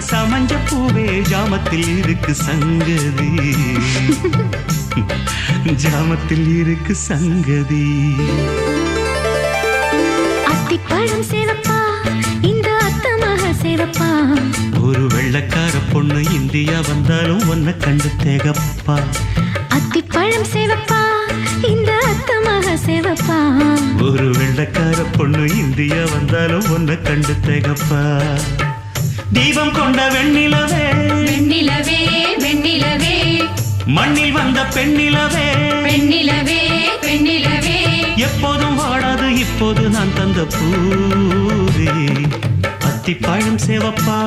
சமஞ்ச பூவே ஜாமத்தில் இருக்கு சங்கதி ஜாமத்தில் இருக்கு சங்கதி அத்திப்பழம் சேவப்பா இந்த அத்தமாக சேவப்பா ஒரு வெள்ளக்கார பொண்ணு இந்தியா வந்தாலும் ஒன்ன கண்டு தேகப்பா அத்திப்பழம் சேவப்பா இந்த அத்தமாக சேவப்பா ஒரு வெள்ளக்கார பொண்ணு இந்தியா வந்தாலும் ஒன்ன கண்டு தேகப்பா தீபம் கொண்ட வெண்ணிலவே வெண்ணிலவே வெண்ணிலவே மண்ணில் வந்த பெண்ணிலவே பெண்ணிலவே பெண்ணிலவே எப்போதும் வாடாது இப்போது நான் தந்த பூவே அத்திப்பழம் சேவப்பா